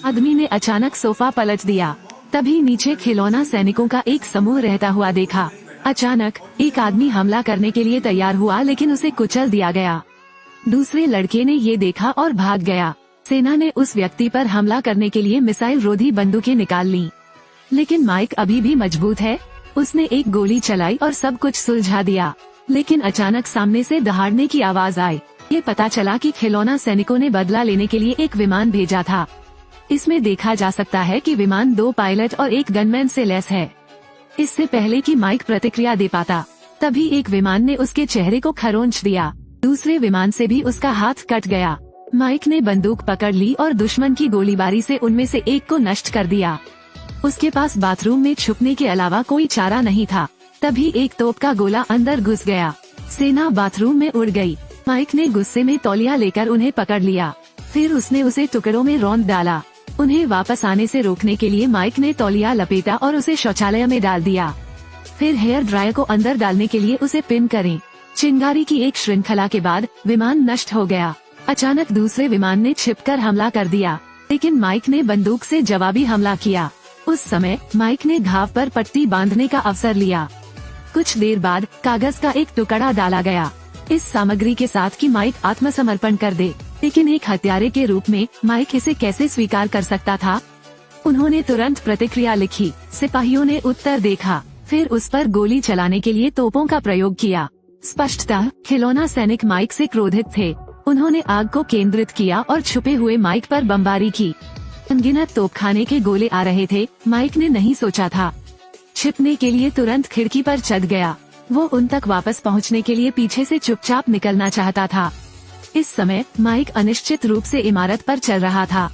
आदमी ने अचानक सोफा पलट दिया। तभी नीचे खिलौना सैनिकों का एक समूह रहता हुआ देखा। अचानक एक आदमी हमला करने के लिए तैयार हुआ, लेकिन उसे कुचल दिया गया। दूसरे लड़के ने ये देखा और भाग गया। सेना ने उस व्यक्ति पर हमला करने के लिए मिसाइल रोधी बंदूकें निकाल ली, लेकिन माइक अभी भी मजबूत है। उसने एक गोली चलाई और सब कुछ सुलझा दिया। लेकिन अचानक सामने से दहाड़ने की आवाज आई। ये पता चला कि खिलौना सैनिकों ने बदला लेने के लिए एक विमान भेजा था। इसमें देखा जा सकता है कि विमान 2 पायलट और 1 गनमैन से लैस है। इससे पहले कि माइक प्रतिक्रिया दे पाता, तभी एक विमान ने उसके चेहरे को खरोंच दिया। दूसरे विमान से भी उसका हाथ कट गया। माइक ने बंदूक पकड़ ली और दुश्मन की गोलीबारी से उनमें से एक को नष्ट कर दिया। उसके पास बाथरूम में छुपने के अलावा कोई चारा नहीं था। तभी एक तोप का गोला अंदर घुस गया। सेना बाथरूम में उड़ गई। माइक ने गुस्से में तौलिया लेकर उन्हें पकड़ लिया। फिर उसने उसे टुकड़ों में रौंद डाला। उन्हें वापस आने से रोकने के लिए माइक ने तौलिया लपेटा और उसे शौचालय में डाल दिया। फिर हेयर ड्रायर को अंदर डालने के लिए उसे पिन करें। चिंगारी की एक श्रृंखला के बाद विमान नष्ट हो गया। अचानक दूसरे विमान ने छिपकर हमला कर दिया, लेकिन माइक ने बंदूक से जवाबी हमला किया। उस समय माइक ने घाव पर पट्टी बांधने का अवसर लिया। कुछ देर बाद कागज का एक टुकड़ा डाला गया, इस सामग्री के साथ कि माइक आत्मसमर्पण कर दे। लेकिन एक हत्यारे के रूप में माइक इसे कैसे स्वीकार कर सकता था? उन्होंने तुरंत प्रतिक्रिया लिखी। सिपाहियों ने उत्तर देखा, फिर उस पर गोली चलाने के लिए तोपों का प्रयोग किया। स्पष्टतः खिलौना सैनिक माइक से क्रोधित थे। उन्होंने आग को केंद्रित किया और छुपे हुए माइक पर बमबारी की। अनगिनत तोपखाने के गोले आ रहे थे। माइक ने नहीं सोचा था। छिपने के लिए तुरंत खिड़की पर चढ़ गया। वो उन तक वापस पहुंचने के लिए पीछे से चुपचाप निकलना चाहता था। इस समय माइक अनिश्चित रूप से इमारत पर चल रहा था।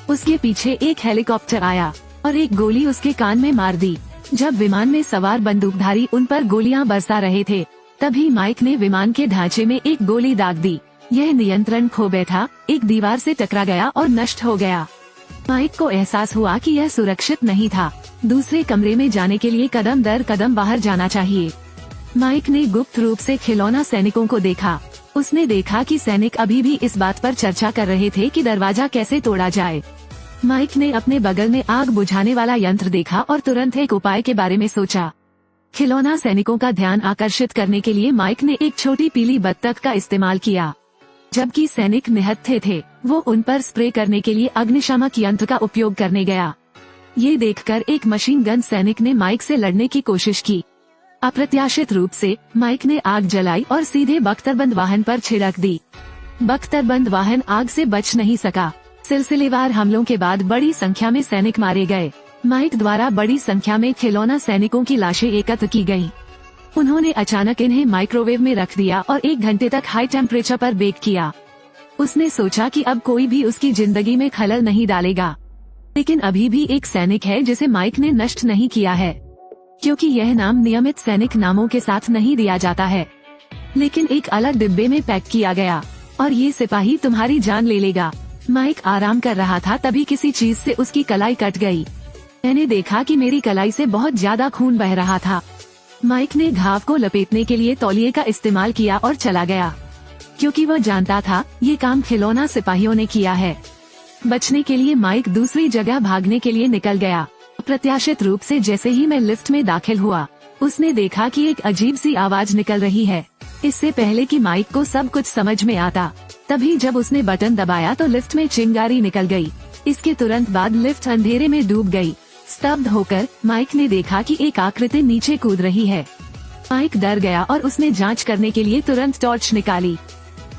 उसके पीछे एक हेलीकॉप्टर आया और एक गोली उसके कान में मार दी। जब विमान में सवार बंदूकधारी उन पर गोलियां बरसा रहे थे, तभी माइक ने विमान के ढांचे में एक गोली दाग दी। यह नियंत्रण खो बैठा, एक दीवार से टकरा गया और नष्ट हो गया। माइक को एहसास हुआ कि यह सुरक्षित नहीं था। दूसरे कमरे में जाने के लिए कदम दर कदम बाहर जाना चाहिए। माइक ने गुप्त रूप से खिलौना सैनिकों को देखा। उसने देखा कि सैनिक अभी भी इस बात पर चर्चा कर रहे थे कि दरवाजा कैसे तोड़ा जाए। माइक ने अपने बगल में आग बुझाने वाला यंत्र देखा और तुरंत एक उपाय के बारे में सोचा। खिलौना सैनिकों का ध्यान आकर्षित करने के लिए माइक ने एक छोटी पीली बत्तख का इस्तेमाल किया। जबकि सैनिक निहत्थे थे, वो उन पर स्प्रे करने के लिए अग्निशामक यंत्र का उपयोग करने गया। ये देखकर एक मशीन गन सैनिक ने माइक से लड़ने की कोशिश की। अप्रत्याशित रूप से माइक ने आग जलाई और सीधे बख्तरबंद वाहन पर छिड़क दी। बख्तरबंद वाहन आग से बच नहीं सका। सिलसिलेवार हमलों के बाद बड़ी संख्या में सैनिक मारे गए। माइक द्वारा बड़ी संख्या में खिलौना सैनिकों की लाशें एकत्र की गयी। उन्होंने अचानक इन्हें माइक्रोवेव में रख दिया और 1 घंटे तक हाई टेम्परेचर पर बेक किया। उसने सोचा कि अब कोई भी उसकी जिंदगी में खलल नहीं डालेगा। लेकिन अभी भी एक सैनिक है जिसे माइक ने नष्ट नहीं किया है, क्योंकि यह नाम नियमित सैनिक नामों के साथ नहीं दिया जाता है, लेकिन एक अलग डिब्बे में पैक किया गया। और ये सिपाही तुम्हारी जान ले लेगा। माइक आराम कर रहा था, तभी किसी चीज से उसकी कलाई कट गई। मैंने देखा कि मेरी कलाई से बहुत ज्यादा खून बह रहा था। माइक ने घाव को लपेटने के लिए तौलिए का इस्तेमाल किया और चला गया, क्योंकि वह जानता था ये काम खिलौना सिपाहियों ने किया है। बचने के लिए माइक दूसरी जगह भागने के लिए निकल गया। अप्रत्याशित रूप से जैसे ही मैं लिफ्ट में दाखिल हुआ, उसने देखा कि एक अजीब सी आवाज निकल रही है। इससे पहले कि माइक को सब कुछ समझ में आता, तभी जब उसने बटन दबाया तो लिफ्ट में चिंगारी निकल गई। इसके तुरंत बाद लिफ्ट अंधेरे में डूब गई। स्तब्ध होकर माइक ने देखा कि एक आकृति नीचे कूद रही है। माइक डर गया और उसने जांच करने के लिए तुरंत टॉर्च निकाली,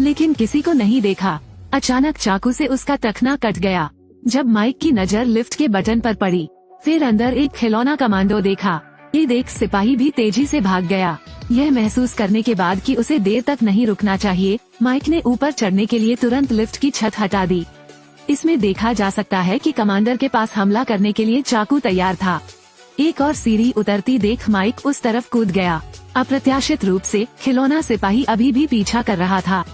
लेकिन किसी को नहीं देखा। अचानक चाकू से उसका टखना कट गया। जब माइक की नजर लिफ्ट के बटन पर पड़ी, फिर अंदर एक खिलौना कमांडो देखा। ये देख सिपाही भी तेजी से भाग गया। यह महसूस करने के बाद कि उसे देर तक नहीं रुकना चाहिए, माइक ने ऊपर चढ़ने के लिए तुरंत लिफ्ट की छत हटा दी। इसमें देखा जा सकता है कि कमांडर के पास हमला करने के लिए चाकू तैयार था। एक और सीढ़ी उतरती देख माइक उस तरफ कूद गया। अप्रत्याशित रूप से खिलौना सिपाही अभी भी पीछा कर रहा था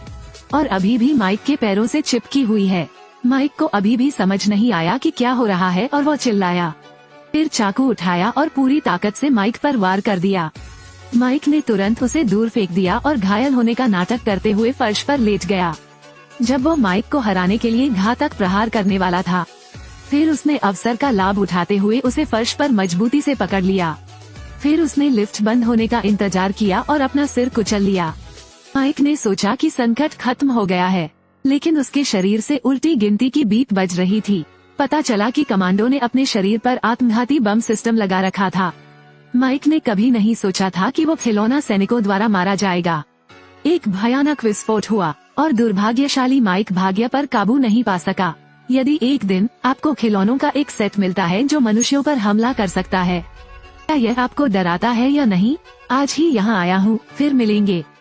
और अभी भी माइक के पैरों से चिपकी हुई है। माइक को अभी भी समझ नहीं आया कि क्या हो रहा है और वो चिल्लाया। फिर चाकू उठाया और पूरी ताकत से माइक पर वार कर दिया। माइक ने तुरंत उसे दूर फेंक दिया और घायल होने का नाटक करते हुए फर्श पर लेट गया। जब वो माइक को हराने के लिए घातक प्रहार करने वाला था, फिर उसने अवसर का लाभ उठाते हुए उसे फर्श पर मजबूती से पकड़ लिया। फिर उसने लिफ्ट बंद होने का इंतजार किया और अपना सिर कुचल लिया। माइक ने सोचा कि संकट खत्म हो गया है, लेकिन उसके शरीर से उल्टी गिनती की बीप बज रही थी। पता चला कि कमांडो ने अपने शरीर पर आत्मघाती बम सिस्टम लगा रखा था। माइक ने कभी नहीं सोचा था कि वो खिलौना सैनिकों द्वारा मारा जाएगा। एक भयानक विस्फोट हुआ और दुर्भाग्यशाली माइक भाग्य पर काबू नहीं पा सका। यदि एक दिन आपको खिलौनों का एक सेट मिलता है जो मनुष्यों पर हमला कर सकता है, क्या यह आपको डराता है या नहीं? आज ही यहाँ आया हूँ, फिर मिलेंगे।